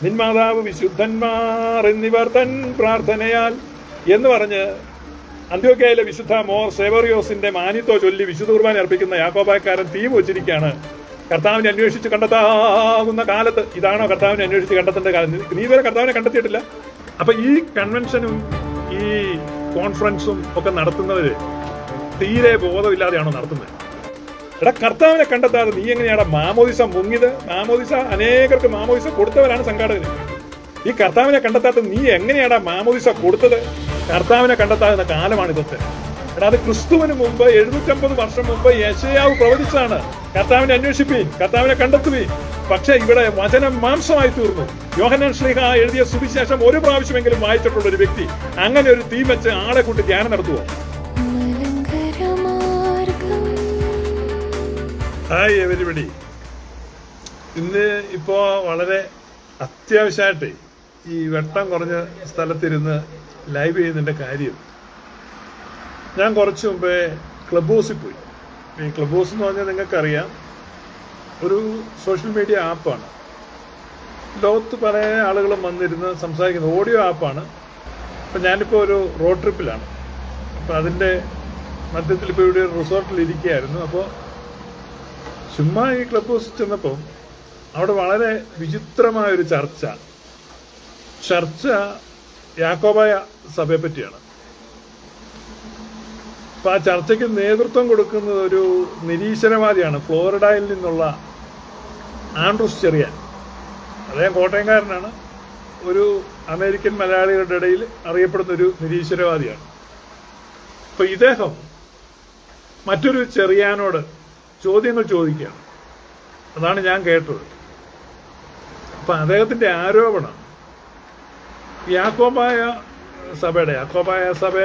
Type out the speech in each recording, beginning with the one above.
നിന്മാതാവ് വിശുദ്ധന്മാർ എന്നിവർ തൻ പ്രാർത്ഥനയാൽ എന്ന് പറഞ്ഞ് അന്ത്യോക്യയിലെ വിശുദ്ധ മോർ സേവറിയോസിന്റെ മാനിത്തോ ചൊല്ലി വിശുദ്ധ കുർബാന അർപ്പിക്കുന്ന യാക്കോബായക്കാരൻ തീം വെച്ചിരിക്കുകയാണ്. കർത്താവിനെ അന്വേഷിച്ച് കണ്ടെത്താവുന്ന കാലത്ത് ഇതാണോ കർത്താവിനെ അന്വേഷിച്ച് കണ്ടെത്തേണ്ട കാലം? നീ ഇതുവരെ കർത്താവിനെ കണ്ടെത്തിയിട്ടില്ല. അപ്പൊ ഈ കൺവെൻഷനും ഈ കോൺഫറൻസും ഒക്കെ നടത്തുന്നവര് തീരെ ബോധമില്ലാതെയാണോ നടത്തുന്നത്? എടാ, കർത്താവിനെ കണ്ടെത്താതെ നീ എങ്ങനെയാടാ മാമോദിസ മുങ്ങിയത്? മാമോദിസ അനേകർക്ക് മാമോദിസ കൊടുത്തവരാണ് സംഘാടകർ. ഈ കർത്താവിനെ കണ്ടെത്താത്ത നീ എങ്ങനെയാടാ മാമോദിസ കൊടുത്തത്? കർത്താവിനെ കണ്ടെത്താവുന്ന കാലമാണ് ഇതൊക്കെ. എടാ, അത് ക്രിസ്തുവിന് മുമ്പ് 750 വർഷം മുമ്പ് യെശയ്യാവ് പ്രവചിച്ചാണ്, കർത്താവിനെ അന്വേഷിപ്പീൻ, കർത്താവിനെ കണ്ടെത്തുവീൻ. പക്ഷെ ഇവിടെ വചനം മാംസമായി തീർന്നു. യോഹന്നാൻ ശ്ലീഹ എഴുതിയ സുവിശേഷം ഒരു പ്രാവശ്യമെങ്കിലും വായിച്ചിട്ടുള്ള ഒരു വ്യക്തി അങ്ങനെ ഒരു തീം വെച്ച് ആളെ കൂട്ടി ധ്യാനം നടത്തുവോ? Hi everybody. ഇന്ന് ഇപ്പോ വളരെ അത്യാവശ്യമായിട്ട് ഈ വെട്ടം കുറഞ്ഞ സ്ഥലത്തിരുന്ന് ലൈവ് ചെയ്യുന്നതിന്റെ കാര്യം, ഞാൻ കുറച്ച് മുമ്പേ ക്ലബ് ഹൗസിൽ പോയി. ഈ ക്ലബ് ഹൗസ് എന്ന് പറഞ്ഞാൽ നിങ്ങൾക്കറിയാം, ഒരു സോഷ്യൽ മീഡിയ ആപ്പാണ്. ലോകത്ത് പല ആളുകളും വന്നിരുന്ന് സംസാരിക്കുന്ന ഓഡിയോ ആപ്പാണ്. അപ്പം ഞാനിപ്പോൾ ഒരു റോഡ് ട്രിപ്പിലാണ്. അപ്പം അതിൻ്റെ മധ്യത്തിൽ ഇപ്പോൾ ഇവിടെ ഒരു റിസോർട്ടിൽ ഇരിക്കുകയായിരുന്നു. അപ്പോൾ ചുമ്മാ ഈ ക്ലബ് ഹൗസിൽ ചെന്നപ്പോൾ അവിടെ വളരെ വിചിത്രമായൊരു ചർച്ച യാക്കോബായ സഭയെ പറ്റിയാണ്. അപ്പൊ ആ ചർച്ചയ്ക്ക് നേതൃത്വം കൊടുക്കുന്നത് ഒരു നിരീശ്വരവാദിയാണ്, ഫ്ലോറിഡയിൽ നിന്നുള്ള ആൻഡ്രൂസ് ചെറിയാൻ. അദ്ദേഹം കോട്ടയംകാരനാണ്, ഒരു അമേരിക്കൻ മലയാളികളുടെ ഇടയിൽ അറിയപ്പെടുന്ന ഒരു നിരീശ്വരവാദിയാണ്. അപ്പൊ ഇദ്ദേഹം മറ്റൊരു ചെറിയാനോട് ചോദ്യങ്ങൾ ചോദിക്കുകയാണ്. അതാണ് ഞാൻ കേട്ടത്. അപ്പൊ അദ്ദേഹത്തിന്റെ ആരോപണം യാക്കോബായ സഭ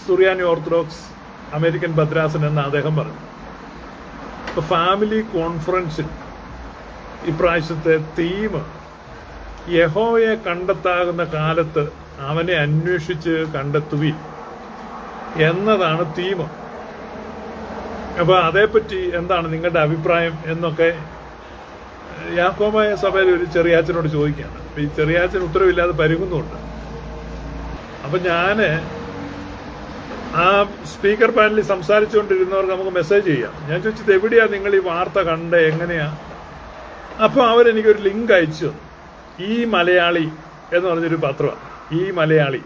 സുറിയാനി ഓർത്തഡോക്സ് അമേരിക്കൻ ഭദ്രാസൻ എന്ന് അദ്ദേഹം പറഞ്ഞു. ഇപ്പൊ ഫാമിലി കോൺഫറൻസിൽ ഇപ്രാവശ്യത്തെ തീം യഹോവയെ കണ്ടെത്താകുന്ന കാലത്ത് അവനെ അന്വേഷിച്ച് കണ്ടെത്തുവീൻ എന്നതാണ് തീം. അപ്പൊ അതേപ്പറ്റി എന്താണ് നിങ്ങളുടെ അഭിപ്രായം എന്നൊക്കെ യാക്കോബായ സഭയിൽ ഒരു ചെറിയാച്ചനോട് ചോദിക്കുകയാണ്. അപ്പൊ ഈ ചെറിയാച്ചൻ ഉത്തരവില്ലാതെ പരുങ്ങുന്നുണ്ട്. അപ്പൊ ഞാന് ആ സ്പീക്കർ പാനലിൽ സംസാരിച്ചുകൊണ്ടിരുന്നവർക്ക് നമുക്ക് മെസ്സേജ് ചെയ്യാം. ഞാൻ ചോദിച്ചത് എവിടെയാ നിങ്ങൾ ഈ വാർത്ത കണ്ടേ, എങ്ങനെയാ? അപ്പൊ അവരെനിക്കൊരു ലിങ്ക് അയച്ചു. ഈ മലയാളി എന്ന് പറഞ്ഞൊരു പത്രമാണ്, ഈ മലയാളി.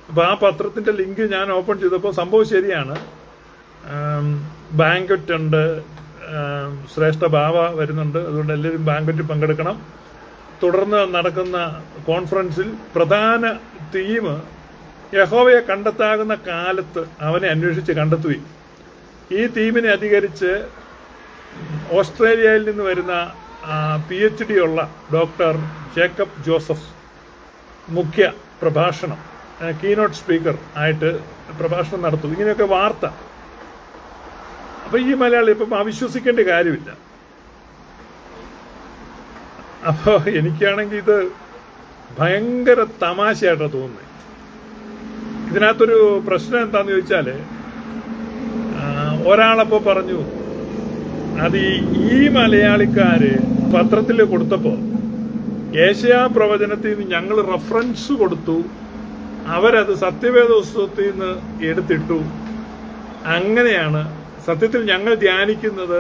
അപ്പൊ ആ പത്രത്തിന്റെ ലിങ്ക് ഞാൻ ഓപ്പൺ ചെയ്തപ്പോൾ സംഭവം ശരിയാണ്. ബാങ്ക്വറ്റ് ഉണ്ട്, ശ്രേഷ്ഠ ബാവ വരുന്നുണ്ട്. അതുകൊണ്ട് എല്ലാവരും ബാങ്ക്വറ്റിൽ പങ്കെടുക്കണം. തുടർന്ന് നടക്കുന്ന കോൺഫറൻസിൽ പ്രധാന തീം യഹോവയെ കണ്ടെത്താകുന്ന കാലത്ത് അവനെ അന്വേഷിച്ച് കണ്ടെത്തുകയും. ഈ തീമിനെ അധികരിച്ച് ഓസ്ട്രേലിയയിൽ നിന്ന് വരുന്ന PhD ഉള്ള ഡോക്ടർ ജേക്കബ് ജോസഫ് മുഖ്യ പ്രഭാഷണം, കീനോട്ട് സ്പീക്കർ ആയിട്ട് പ്രഭാഷണം നടത്തും. ഇങ്ങനെയൊക്കെ വാർത്ത. അപ്പൊ ഈ മലയാളി ഇപ്പം അവിശ്വസിക്കേണ്ട കാര്യമില്ല. അപ്പൊ എനിക്കാണെങ്കിൽ ഇത് ഭയങ്കര തമാശയായിട്ടാണ് തോന്നുന്നത്. ഇതിനകത്തൊരു പ്രശ്നം എന്താന്ന് ചോദിച്ചാല്, ഒരാളപ്പോ പറഞ്ഞു അത് ഈ മലയാളിക്കാര് പത്രത്തിൽ കൊടുത്തപ്പോ യേശയ്യാ പ്രവചനത്തിൽ നിന്ന് ഞങ്ങൾ റെഫറൻസ് കൊടുത്തു, അവരത് സത്യവേദ പുസ്തകത്തിൽ നിന്ന് എടുത്തിട്ടു. അങ്ങനെയാണ് സത്യത്തിൽ ഞങ്ങൾ ധ്യാനിക്കുന്നത്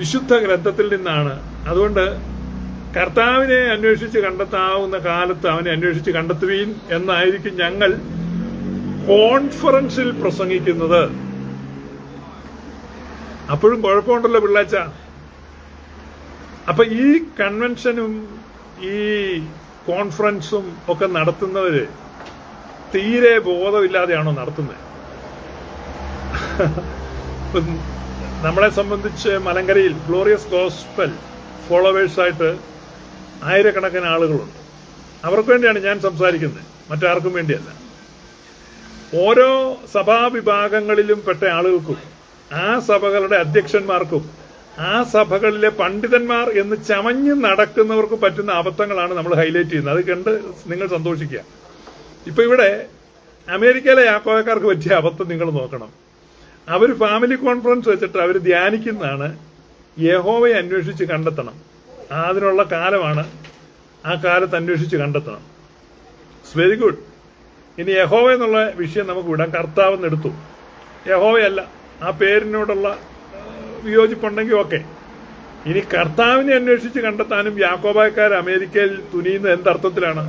വിശുദ്ധ ഗ്രന്ഥത്തിൽ നിന്നാണ്. അതുകൊണ്ട് കർത്താവിനെ അന്വേഷിച്ച് കണ്ടെത്താവുന്ന കാലത്ത് അവനെ അന്വേഷിച്ച് കണ്ടെത്തുകയും എന്നായിരിക്കും ഞങ്ങൾ കോൺഫറൻസിൽ പ്രസംഗിക്കുന്നത്. അപ്പോഴും കുഴപ്പമുണ്ടല്ലോ പിള്ളാച്ച. അപ്പൊ ഈ കൺവെൻഷനും ഈ കോൺഫറൻസും ഒക്കെ നടത്തുന്നവര് തീരെ ബോധമില്ലാതെയാണോ നടത്തുന്നത്? നമ്മളെ സംബന്ധിച്ച് മലങ്കരയിൽ ഗ്ലോറിയസ് ഗോസ്പൽ ഫോളോവേഴ്സായിട്ട് ആയിരക്കണക്കിന് ആളുകളുണ്ട്. അവർക്ക് വേണ്ടിയാണ് ഞാൻ സംസാരിക്കുന്നത്, മറ്റാർക്കും വേണ്ടിയല്ല. ഓരോ സഭാവിഭാഗങ്ങളിലും പെട്ട ആളുകൾക്കും ആ സഭകളുടെ അധ്യക്ഷന്മാർക്കും ആ സഭകളിലെ പണ്ഡിതന്മാർ എന്ന് ചമഞ്ഞ് നടക്കുന്നവർക്ക് പറ്റുന്ന അബദ്ധങ്ങളാണ് നമ്മൾ ഹൈലൈറ്റ് ചെയ്യുന്നത്. അത് കണ്ട് നിങ്ങൾ സന്തോഷിക്കുക. ഇപ്പൊ ഇവിടെ അമേരിക്കയിലെ യാക്കോബക്കാർക്ക് പറ്റിയ അബദ്ധം നിങ്ങൾ നോക്കണം. അവർ ഫാമിലി കോൺഫറൻസ് വെച്ചിട്ട് അവർ ധ്യാനിക്കുന്നതാണ് യഹോവയെ അന്വേഷിച്ച് കണ്ടെത്തണം. അതിനുള്ള കാലമാണ് ആ കാലത്ത് അന്വേഷിച്ച് കണ്ടെത്തണം. It's very good. ഇനി യഹോവ എന്നുള്ള വിഷയം നമുക്ക് വിടാം. കർത്താവെന്ന് എടുത്തു, യഹോവയല്ല. ആ പേരിനോടുള്ള വിയോജിപ്പുണ്ടെങ്കിൽ ഓക്കെ. ഇനി കർത്താവിനെ അന്വേഷിച്ച് കണ്ടെത്താനും യാക്കോബായക്കാർ അമേരിക്കയിൽ തുനിയുന്നത് എന്തർത്ഥത്തിലാണ്?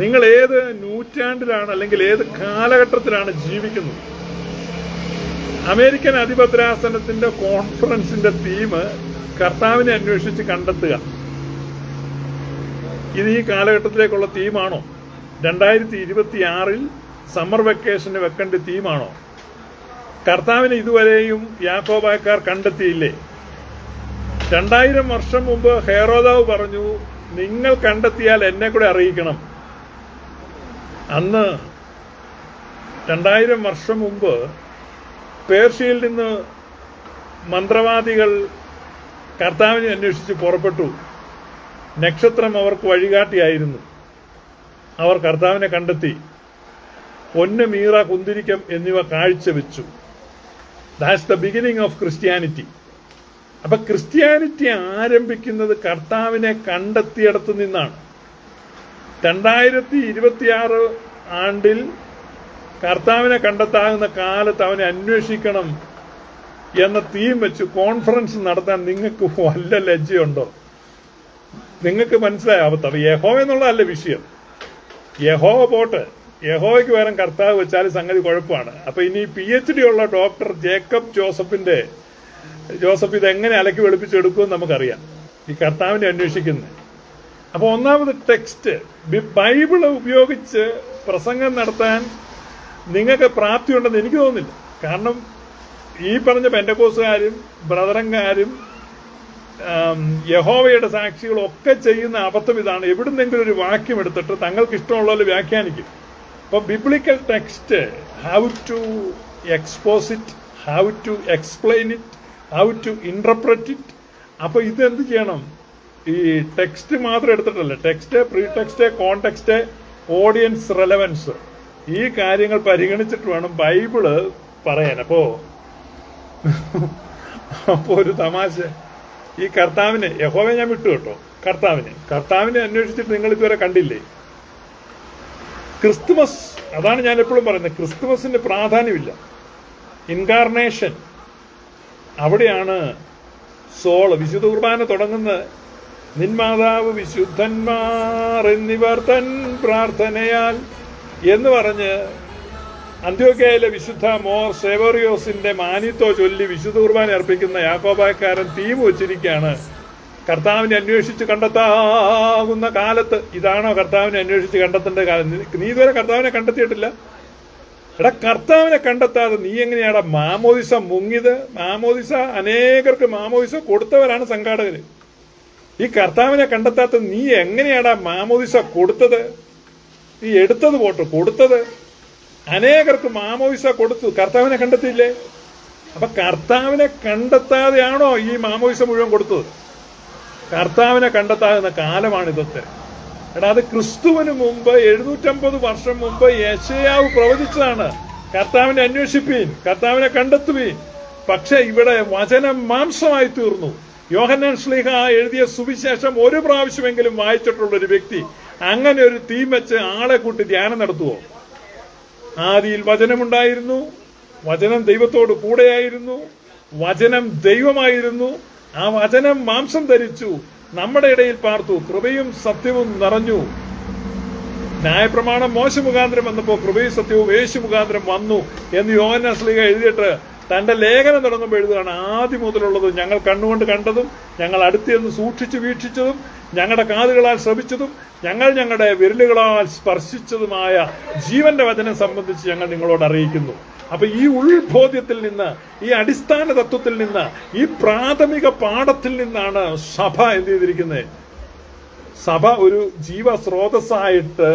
നിങ്ങൾ ഏത് നൂറ്റാണ്ടിലാണ് അല്ലെങ്കിൽ ഏത് കാലഘട്ടത്തിലാണ് ജീവിക്കുന്നത്? അമേരിക്കൻ അധിപത്രാസനത്തിന്റെ കോൺഫറൻസിന്റെ തീം കർത്താവിനെ അന്വേഷിച്ച് കണ്ടെത്തുക. ഇത് ഈ കാലഘട്ടത്തിലേക്കുള്ള തീമാണോ? 2026 സമ്മർ വെക്കേഷന് വെക്കേണ്ട തീമാണോ? കർത്താവിനെ ഇതുവരെയും യാക്കോബായക്കാർ കണ്ടെത്തിയില്ലേ? 2000 വർഷം മുമ്പ് ഹെരോദാവ് പറഞ്ഞു, നിങ്ങൾ കണ്ടെത്തിയാൽ എന്നെ കൂടെ അറിയിക്കണം. അന്ന് 2000 വർഷം മുമ്പ് പേർഷ്യയിൽ നിന്ന് മന്ത്രവാദികൾ കർത്താവിനെ അന്വേഷിച്ച് പുറപ്പെട്ടു. നക്ഷത്രം അവർക്ക് വഴികാട്ടിയായിരുന്നു. അവർ കർത്താവിനെ കണ്ടെത്തി. പൊന്ന്, മീറ, കുന്തിരിക്കം എന്നിവ കാഴ്ചവെച്ചു. That's the beginning of Christianity. അപ്പൊ ക്രിസ്ത്യാനിറ്റി ആരംഭിക്കുന്നത് കർത്താവിനെ കണ്ടെത്തിയിടത്തു നിന്നാണ്. 2026 ആണ്ടിൽ കർത്താവിനെ കണ്ടെത്താവുന്ന കാലത്ത് അവനെ അന്വേഷിക്കണം എന്ന തീം വെച്ച് കോൺഫറൻസ് നടത്താൻ നിങ്ങൾക്ക് വല്ല ലജ്ജയുണ്ടോ? നിങ്ങൾക്ക് മനസ്സിലായാവത്ത? യഹോവ എന്നുള്ളതല്ല വിഷയം. യഹോവ പോട്ടെ, യഹോവയ്ക്ക് പകരം കർത്താവ് വെച്ചാൽ സംഗതി കുഴപ്പമാണ്. അപ്പൊ ഇനി PhD ഉള്ള ഡോക്ടർ ജേക്കബ് ജോസഫ് ഇതെങ്ങനെ അലക്കി വെളുപ്പിച്ചെടുക്കുമെന്ന് നമുക്കറിയാം, ഈ കർത്താവിനെ അന്വേഷിക്കുന്നത്. അപ്പൊ ഒന്നാമത് ടെക്സ്റ്റ്, ബൈബിള് ഉപയോഗിച്ച് പ്രസംഗം നടത്താൻ നിങ്ങൾക്ക് പ്രാപ്തിയുണ്ടെന്ന് എനിക്ക് തോന്നുന്നില്ല. കാരണം ഈ പറഞ്ഞ പെന്തക്കോസ്തുകാരും ബ്രദറന്മാരും യഹോവയുടെ സാക്ഷികളും ഒക്കെ ചെയ്യുന്ന അബദ്ധം ഇതാണ്. എവിടുന്നെങ്കിലും ഒരു വാക്യം എടുത്തിട്ട് തങ്ങൾക്ക് ഇഷ്ടമുള്ള വ്യാഖ്യാനിക്കും. അപ്പൊ biblical text, how to expose it, how to explain it, how to interpret it. അപ്പൊ ഇതെന്ത് ചെയ്യണം? ഈ ടെക്സ്റ്റ് മാത്രം എടുത്തിട്ടല്ല, text, pre text, context, audience relevance, ഈ കാര്യങ്ങൾ പരിഗണിച്ചിട്ട് വേണം ബൈബിള് പറയാൻ. അപ്പോ ഒരു തമാശ, ഈ കർത്താവിനെ, യഹോവയെ ഞാൻ വിട്ടു കേട്ടോ, കർത്താവിനെ അന്വേഷിച്ചിട്ട് നിങ്ങൾ ഇതുവരെ കണ്ടില്ലേ? ക്രിസ്തുമസ്, അതാണ് ഞാൻ എപ്പോഴും പറയുന്നത്, ക്രിസ്തുമസിന് പ്രാധാന്യമില്ല. ഇൻകാർണേഷൻ, അവിടെയാണ് വിശുദ്ധ കുർബാന തുടങ്ങുന്നത്. നിന്മാതാവ് വിശുദ്ധന്മാർ എന്നിവർ തൻ പ്രാർത്ഥനയാൽ എന്ന് പറഞ്ഞ് അന്ത്യോക്യയിലെ വിശുദ്ധ മോർ സേവറിയോസിന്റെ മാനിത്തോ ചൊല്ലി വിശുദ്ധ കുർബാന അർപ്പിക്കുന്ന യാക്കോബായക്കാരൻ തീം വെച്ചിരിക്കുകയാണ്, കർത്താവിനെ അന്വേഷിച്ച് കണ്ടെത്താവുന്ന കാലത്ത്. ഇതാണോ കർത്താവിനെ അന്വേഷിച്ച് കണ്ടെത്തേണ്ട കാലം? നീ ഇതുവരെ കർത്താവിനെ കണ്ടെത്തിയിട്ടില്ല. എടാ, കർത്താവിനെ കണ്ടെത്താതെ നീ എങ്ങനെയാടാ മാമോദിസ മുങ്ങിയത്? അനേകർക്ക് മാമോദിസ കൊടുത്തവരാണ് സംഘാടകര്. ഈ കർത്താവിനെ കണ്ടെത്താത്ത നീ എങ്ങനെയാടാ മാമോദിസ കൊടുത്തത്? നീ എടുത്തത് പോട്ടെ, കൊടുത്തത് അനേകർക്ക് മാമോദിസ കൊടുത്തു, കർത്താവിനെ കണ്ടെത്തിയില്ലേ? അപ്പൊ കർത്താവിനെ കണ്ടെത്താതെയാണോ ഈ മാമോദിസ മുഴുവൻ കൊടുത്തത്? കർത്താവിനെ കണ്ടെത്താവുന്ന കാലമാണ് ഇതൊക്കെ. എടാ, അത് ക്രിസ്തുവിന് മുമ്പ് 750 വർഷം മുമ്പ് യെശയ്യാവ് പ്രവചിച്ചതാണ്. കർത്താവിനെ അന്വേഷിപ്പീൻ, കർത്താവിനെ കണ്ടെത്തുവീൻ. പക്ഷെ ഇവിടെ വചനം മാംസമായി തീർന്നു. യോഹന്നാൻ ശ്ലീഹ എഴുതിയ സുവിശേഷം ഒരു പ്രാവശ്യമെങ്കിലും വായിച്ചിട്ടുള്ള ഒരു വ്യക്തി അങ്ങനെ ഒരു തീം വെച്ച് ആളെ കൂട്ടി ധ്യാനം നടത്തുവോ? ആദിയിൽ വചനമുണ്ടായിരുന്നു, വചനം ദൈവത്തോട് കൂടെയായിരുന്നു, വചനം ദൈവമായിരുന്നു, ആ വചനം മാംസം ധരിച്ചു, നമ്മുടെ ഇടയിൽ പാർത്തു, കൃപയും സത്യവും നിറഞ്ഞു. ന്യായപ്രമാണം മോശ മുഖാന്തരം വന്നപ്പോ കൃപയും സത്യവും യേശു മുഖാന്തരം വന്നു എന്ന് യോഹന്നാൻ ശ്ലീഹ എഴുതിയിട്ട് തന്റെ ലേഖനം തുടങ്ങുമ്പോൾ എഴുതുകയാണ്, ആദ്യം മുതലുള്ളതും ഞങ്ങൾ കണ്ണുകൊണ്ട് കണ്ടതും ഞങ്ങൾ അടുത്തുനിന്ന് സൂക്ഷിച്ചു വീക്ഷിച്ചതും ഞങ്ങളുടെ കാതുകളാൽ ശ്രവിച്ചതും ഞങ്ങളുടെ വിരലുകളാൽ സ്പർശിച്ചതുമായ ജീവന്റെ വചനം സംബന്ധിച്ച് ഞങ്ങൾ നിങ്ങളോട് അറിയിക്കുന്നു. അപ്പൊ ഈ ഉൾബോധ്യത്തിൽ നിന്ന്, ഈ അടിസ്ഥാന തത്വത്തിൽ നിന്ന്, ഈ പ്രാഥമിക പാഠത്തിൽ നിന്നാണ് സഭ എന്ത് ചെയ്തിരിക്കുന്നത്? സഭ ഒരു ജീവസ്രോതസ്സായിട്ട്,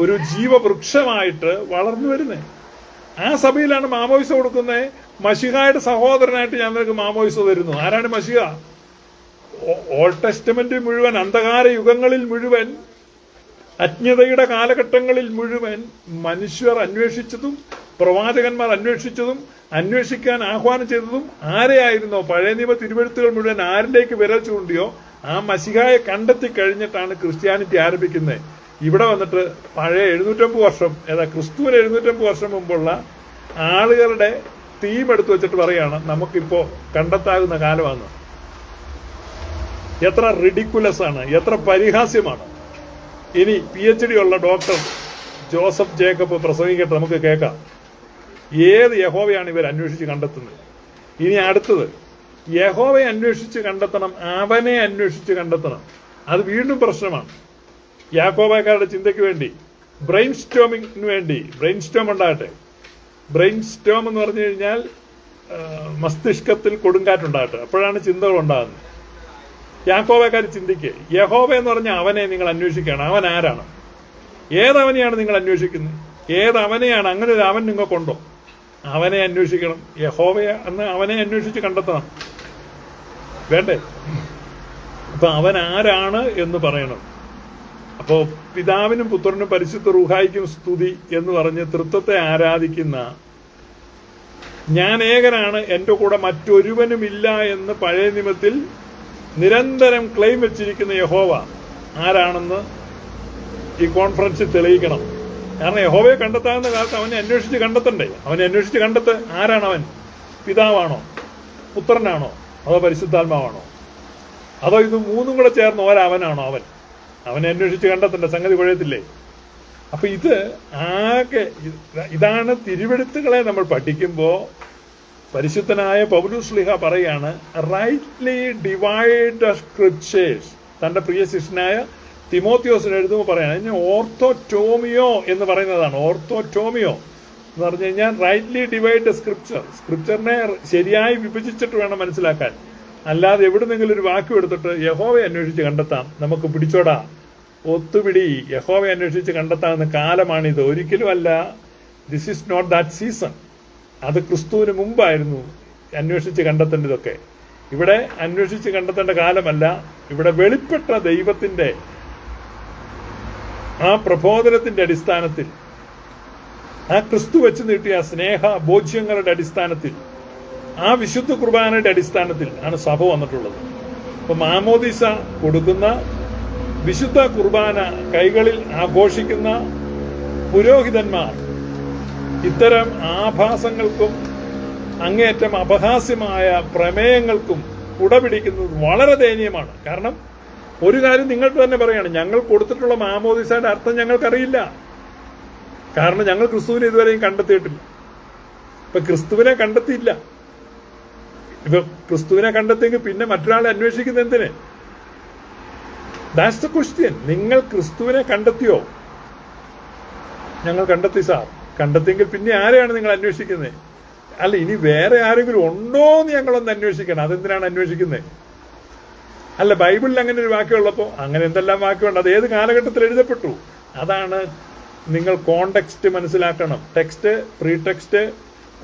ഒരു ജീവവൃക്ഷമായിട്ട് വളർന്നു വരുന്നത്. ആ സഭയിലാണ് മാമോദിസ കൊടുക്കുന്നത്. മശിഹായുടെ സഹോദരനായിട്ട് ഞാൻ നിനക്ക് മാമോദിസ തരുന്നു. ആരാണ് മശിഹ? ഓൾഡ് ടെസ്റ്റമെന്റ് മുഴുവൻ, അന്ധകാര യുഗങ്ങളിൽ മുഴുവൻ, അജ്ഞതയുടെ കാലഘട്ടങ്ങളിൽ മുഴുവൻ മനുഷ്യർ അന്വേഷിച്ചതും പ്രവാചകന്മാർ അന്വേഷിച്ചതും അന്വേഷിക്കാൻ ആഹ്വാനം ചെയ്തതും ആരെയായിരുന്നോ? പഴയ നിയമ തിരുവെഴുത്തുകൾ മുഴുവൻ ആരിലേക്ക് വിരൽ ചൂണ്ടിയോ ആ മശിഹായെ കണ്ടെത്തി കഴിഞ്ഞിട്ടാണ് ക്രിസ്ത്യാനിറ്റി ആരംഭിക്കുന്നത്. ഇവിടെ വന്നിട്ട് പഴയ 750 വർഷം, ക്രിസ്തുവിന് 750 വർഷം മുമ്പുള്ള ആളുകളുടെ തീം എടുത്തു വെച്ചിട്ട് പറയാണ് നമുക്കിപ്പോ കണ്ടെത്താകുന്ന കാലമാണ്. എത്ര റിഡിക്കുലസ് ആണ്, എത്ര പരിഹാസ്യമാണ്. ഇനി PhD ഉള്ള ഡോക്ടർ ജോസഫ് ജേക്കബ് പ്രസംഗിക്കട്ടെ, നമുക്ക് കേൾക്കാം. ഏത് യഹോവയാണ് ഇവർ അന്വേഷിച്ച് കണ്ടെത്തുന്നത്? ഇനി അടുത്തത്, യഹോവയെ അന്വേഷിച്ച് കണ്ടെത്തണം, അവനെ അന്വേഷിച്ച് കണ്ടെത്തണം. അത് വീണ്ടും പ്രശ്നമാണ്. യാക്കോബായക്കാരുടെ ചിന്തയ്ക്ക് വേണ്ടി, ബ്രെയിൻ സ്റ്റോമിങ്ങിന് വേണ്ടി ബ്രെയിൻ സ്റ്റോം ഉണ്ടാകട്ടെ. ബ്രെയിൻ സ്റ്റോം എന്ന് പറഞ്ഞു കഴിഞ്ഞാൽ മസ്തിഷ്കത്തിൽ കൊടുങ്കാറ്റുണ്ടാകട്ടെ, അപ്പോഴാണ് ചിന്തകൾ ഉണ്ടാകുന്നത്. യാക്കോബായക്കാർ ചിന്തിക്ക്, യഹോവ എന്ന് പറഞ്ഞാൽ അവനെ നിങ്ങൾ അന്വേഷിക്കുകയാണ്. അവൻ ആരാണ്? ഏതവനെയാണ് നിങ്ങൾ അന്വേഷിക്കുന്നത്? ഏതവനെയാണ്? അങ്ങനെ ഒരു അവൻ നിങ്ങൾക്കുണ്ടോ? അവനെ അന്വേഷിക്കണം. യഹോവയെ അന്ന് അവനെ അന്വേഷിച്ച് കണ്ടെത്തണം, വേണ്ടേ? അപ്പൊ അവൻ ആരാണ് എന്ന് പറയണം. അപ്പോ പിതാവിനും പുത്രനും പരിശുദ്ധ റൂഹായിക്കും സ്തുതി എന്ന് പറഞ്ഞ് തൃത്വത്തെ ആരാധിക്കുന്ന, ഞാൻ ഏകനാണ്, എന്റെ കൂടെ മറ്റൊരുവനുമില്ല എന്ന് പഴയ നിയമത്തിൽ നിരന്തരം ക്ലെയിം വെച്ചിരിക്കുന്ന യഹോവ ആരാണെന്ന് ഈ കോൺഫറൻസിൽ തെളിയിക്കണം. കാരണം യഹോവയെ കണ്ടെത്താവുന്ന കാലത്ത് അവനെ അന്വേഷിച്ച് കണ്ടെത്തണ്ടേ? അവനെ അന്വേഷിച്ച് കണ്ടെത്ത്. ആരാണ് അവൻ? പിതാവാണോ, പുത്രനാണോ, അതോ പരിശുദ്ധാത്മാവാണോ, അതോ ഇത് മൂന്നും കൂടെ ചേർന്ന് ഒരവനാണോ? അവനെ അന്വേഷിച്ച് കണ്ടെത്തണ്ട, സംഗതി കുഴയത്തില്ലേ? അപ്പൊ ഇത് ആകെ ഇതാണ് തിരുവെഴുത്തുകളെ നമ്മൾ പഠിക്കുമ്പോൾ പരിശുദ്ധനായ പൗലോസ് ശ്ലീഹ പറയാണ്, റൈറ്റ്ലി ഡിവൈഡ് ദ സ്ക്രിപ്ചേഴ്സ്. തന്റെ പ്രിയ ശിഷ്യനായ തിമോത്തിയോസിന് എഴുതുമ്പോൾ പറയാണ്, അതിന് ഓർത്തോറ്റോമിയോ എന്ന് പറയുന്നതാണ്. ഓർത്തോറ്റോമിയോ എന്ന് പറഞ്ഞു കഴിഞ്ഞാൽ റൈറ്റ്ലി ഡിവൈഡ് ദ സ്ക്രിപ്ചർ. സ്ക്രിപ്ചറിനെ ശരിയായി വിഭജിച്ചിട്ട് വേണം മനസ്സിലാക്കാൻ. അല്ലാതെ എവിടുന്നെങ്കിലും ഒരു വാക്യം എടുത്തിട്ട് യഹോവയെ അന്വേഷിച്ച് കണ്ടെത്താം, നമുക്ക് പിടിച്ചോടാ, ഒത്തുപിടി, യഹോവയെ അന്വേഷിച്ച് കണ്ടെത്താവുന്ന കാലമാണിത്. ഒരിക്കലും അല്ല. This is not that season. അത് ക്രിസ്തുവിന് മുമ്പായിരുന്നു അന്വേഷിച്ച് കണ്ടെത്തേണ്ടതൊക്കെ. ഇവിടെ അന്വേഷിച്ച് കണ്ടെത്തേണ്ട കാലമല്ല. ഇവിടെ വെളിപ്പെട്ട ദൈവത്തിന്റെ ആ പ്രബോധനത്തിന്റെ അടിസ്ഥാനത്തിൽ, ആ ക്രിസ്തു വെച്ച് നീട്ടിയ സ്നേഹ ബോധ്യങ്ങളുടെ അടിസ്ഥാനത്തിൽ, ആ വിശുദ്ധ കുർബാനയുടെ അടിസ്ഥാനത്തിൽ ആണ് സഭ വന്നിട്ടുള്ളത്. അപ്പൊ മാമോദീസ കൊടുക്കുന്ന, വിശുദ്ധ കുർബാന കൈകളിൽ ആഘോഷിക്കുന്ന പുരോഹിതന്മാർ ഇത്തരം ആഭാസങ്ങൾക്കും അങ്ങേയറ്റം അപഹാസ്യമായ പ്രമേയങ്ങൾക്കും കുടപിടിക്കുന്നത് വളരെ ദയനീയമാണ്. കാരണം ഒരു കാര്യം നിങ്ങൾക്ക് തന്നെ പറയാണ്, ഞങ്ങൾ കൊടുത്തിട്ടുള്ള മാമോദീസയുടെ അർത്ഥം ഞങ്ങൾക്കറിയില്ല. കാരണം ഞങ്ങൾ ക്രിസ്തുവിനെ ഇതുവരെയും കണ്ടെത്തിയിട്ടില്ല. ഇപ്പൊ ക്രിസ്തുവിനെ കണ്ടെത്തിയില്ല. ഇപ്പൊ ക്രിസ്തുവിനെ കണ്ടെത്തിയെങ്കിൽ പിന്നെ മറ്റൊരാളെ അന്വേഷിക്കുന്നത് എന്തിന്? That's the question. നിങ്ങൾ ക്രിസ്തുവിനെ കണ്ടെത്തിയോ? ഞങ്ങൾ കണ്ടെത്തി സാർ. കണ്ടെത്തിയെങ്കിൽ പിന്നെ ആരെയാണ് നിങ്ങൾ അന്വേഷിക്കുന്നത്? അല്ല, ഇനി വേറെ ആരെങ്കിലും ഉണ്ടോ എന്ന് ഞങ്ങളൊന്ന് അന്വേഷിക്കണം. അതെന്തിനാണ് അന്വേഷിക്കുന്നത്? അല്ല, ബൈബിളിൽ അങ്ങനെ ഒരു വാക്യമുള്ളപ്പോൾ അങ്ങനെ എന്തെല്ലാം വാക്യമുണ്ട്, അത് ഏത് കാലഘട്ടത്തിൽ എഴുതപ്പെട്ടു? അതാണ് നിങ്ങൾ കോണ്ടെക്സ്റ്റ് മനസ്സിലാക്കണം. Text, pre text,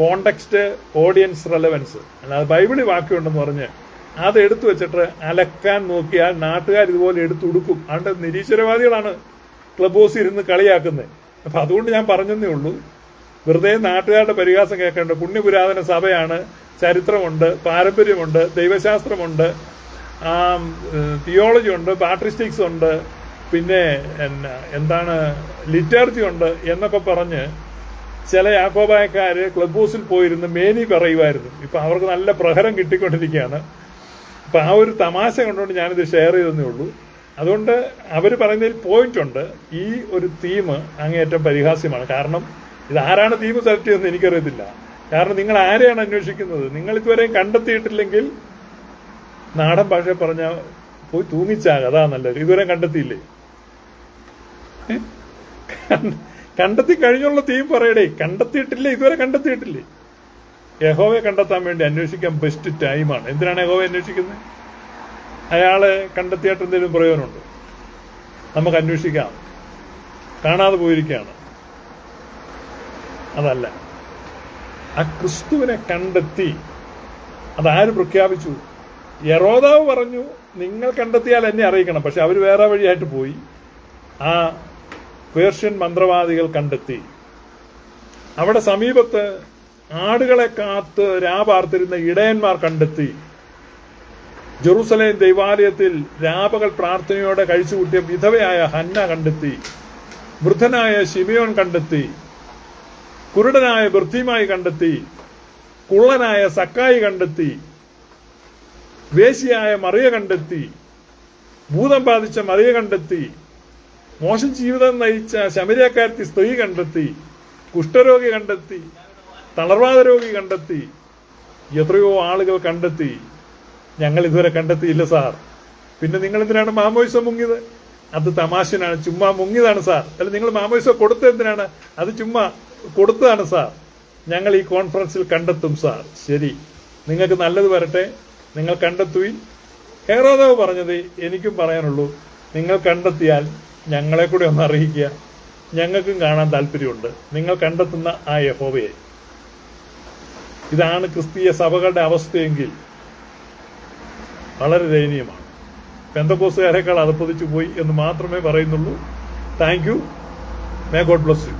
context, audience relevance. അല്ലാതെ ബൈബിളിൽ വാക്യമുണ്ടെന്ന് പറഞ്ഞ് അത് എടുത്തു വെച്ചിട്ട് അലക്കാൻ നോക്കിയാൽ നാട്ടുകാർ ഇതുപോലെ എടുത്തുടുക്കും. അതുകൊണ്ട് നിരീശ്വരവാദികളാണ് ക്ലബ് ഹൗസിൽ ഇരുന്ന് കളിയാക്കുന്നത്. അപ്പൊ അതുകൊണ്ട് ഞാൻ പറഞ്ഞതേ ഉള്ളൂ. വെറുതെ നാട്ടുകാരുടെ പരിഹാസം കേൾക്കേണ്ട. പുണ്യപുരാതന സഭയാണ്, ചരിത്രമുണ്ട്, പാരമ്പര്യമുണ്ട്, ദൈവശാസ്ത്രമുണ്ട്, തിയോളജി ഉണ്ട്, പാട്രിസ്റ്റിക്സ് ഉണ്ട്, പിന്നെ എന്താണ് ലിറ്റർജി ഉണ്ട് എന്നൊക്കെ പറഞ്ഞ് ചില യാക്കോബായക്കാര് ക്ലബ് ഹൗസിൽ പോയിരുന്ന് മേനി പറയുമായിരുന്നു. ഇപ്പൊ അവർക്ക് നല്ല പ്രഹരം കിട്ടിക്കൊണ്ടിരിക്കുകയാണ്. അപ്പൊ ആ ഒരു തമാശ കൊണ്ടുകൊണ്ട് ഞാനിത് ഷെയർ ചെയ്തതേ ഉള്ളൂ. അതുകൊണ്ട് അവർ പറയുന്നതിൽ പോയിന്റ് ഉണ്ട്. ഈ ഒരു തീം അങ്ങേയറ്റം പരിഹാസ്യമാണ്. കാരണം ഇത് ആരാണ് തീം സെലക്ട് ചെയ്തതെന്ന് എനിക്കറിയത്തില്ല. കാരണം നിങ്ങൾ ആരെയാണ് അന്വേഷിക്കുന്നത്? നിങ്ങൾ ഇതുവരെയും കണ്ടെത്തിയിട്ടില്ലെങ്കിൽ, നാടൻ ഭാഷയിൽ പറഞ്ഞാൽ പോയി തൂങ്ങിച്ചാക, അതാ നല്ലത്. ഇതുവരെ കണ്ടെത്തിയില്ലേ? കണ്ടെത്തി കഴിഞ്ഞുള്ള തീം പറയടേ. കണ്ടെത്തിയിട്ടില്ലേ? ഇതുവരെ കണ്ടെത്തിയിട്ടില്ലേ? യഹോവയെ കണ്ടെത്താൻ വേണ്ടി അന്വേഷിക്കാൻ ബെസ്റ്റ് ടൈമാണ്. എന്തിനാണ് യഹോവയെ അന്വേഷിക്കുന്നത്? അയാളെ കണ്ടെത്തിയിട്ട് എന്തെങ്കിലും പ്രയോജനമുണ്ടോ? നമുക്ക് അന്വേഷിക്കാം. കാണാതെ പോയിരിക്കുകയാണ്. അതല്ല, ആ ക്രിസ്തുവിനെ കണ്ടെത്തി. അതാര് പ്രഖ്യാപിച്ചു? യറോദാവ് പറഞ്ഞു, നിങ്ങൾ കണ്ടെത്തിയാൽ എന്നെ അറിയിക്കണം. പക്ഷെ അവർ വേറെ വഴിയായിട്ട് പോയി. ആ പേർഷ്യൻ മന്ത്രവാദികൾ കണ്ടെത്തി. അവിടെ സമീപത്ത് ആടുകളെ കാത്ത് രാപാർത്തിരുന്ന ഇടയന്മാർ കണ്ടെത്തി. ജെറൂസലേം ദൈവാലയത്തിൽ രാപകൽ പ്രാർത്ഥനയോടെ കഴിച്ചുകൂട്ടിയ വിധവയായ ഹന്ന കണ്ടെത്തി, വൃദ്ധനായ ശിമിയോൻ കണ്ടെത്തി, കുരുടനായ ബർത്തിമായി കണ്ടെത്തി, കുള്ളനായ സക്കായി കണ്ടെത്തി, വേശ്യയായ മറിയ കണ്ടെത്തി, ഭൂതം ബാധിച്ച മറിയ കണ്ടെത്തി, മോശം ജീവിതം നയിച്ച ശമരിയക്കാരത്തി സ്ത്രീ കണ്ടെത്തി, കുഷ്ഠരോഗി കണ്ടെത്തി, തളർവാദ രോഗി കണ്ടെത്തി, എത്രയോ ആളുകൾ കണ്ടെത്തി. ഞങ്ങൾ ഇതുവരെ കണ്ടെത്തിയില്ല സാർ. പിന്നെ നിങ്ങൾ എന്തിനാണ് മാമോയിസം മുങ്ങിയത്? അത് തമാശനാണ്, ചുമ്മാ മുങ്ങിയതാണ് സാർ. അല്ല, നിങ്ങൾ മാമോയിസം കൊടുത്തത് എന്തിനാണ്? അത് ചുമ്മാ കൊടുത്തതാണ് സാർ. ഞങ്ങൾ ഈ കോൺഫറൻസിൽ കണ്ടെത്തും സാർ. ശരി, നിങ്ങൾക്ക് നല്ലത് വരട്ടെ, നിങ്ങൾ കണ്ടെത്തുവിൻ. ഹെറോദാവ് പറഞ്ഞത് എനിക്കും പറയാനുള്ളൂ, നിങ്ങൾ കണ്ടെത്തിയാൽ ഞങ്ങളെ കൂടെ ഒന്ന് അറിയിക്കുക. ഞങ്ങൾക്കും കാണാൻ താല്പര്യമുണ്ട് നിങ്ങൾ കണ്ടെത്തുന്ന ആ യഹോവയെ. ഇതാണ് ക്രിസ്തീയ സഭകളുടെ അവസ്ഥയെങ്കിൽ വളരെ ദയനീയമാണ്. പെന്തക്കോസ്തുകാരെക്കാൾ അധപ്പതിച്ചു പോയി എന്ന് മാത്രമേ പറയുന്നുള്ളൂ. Thank you. May God bless you.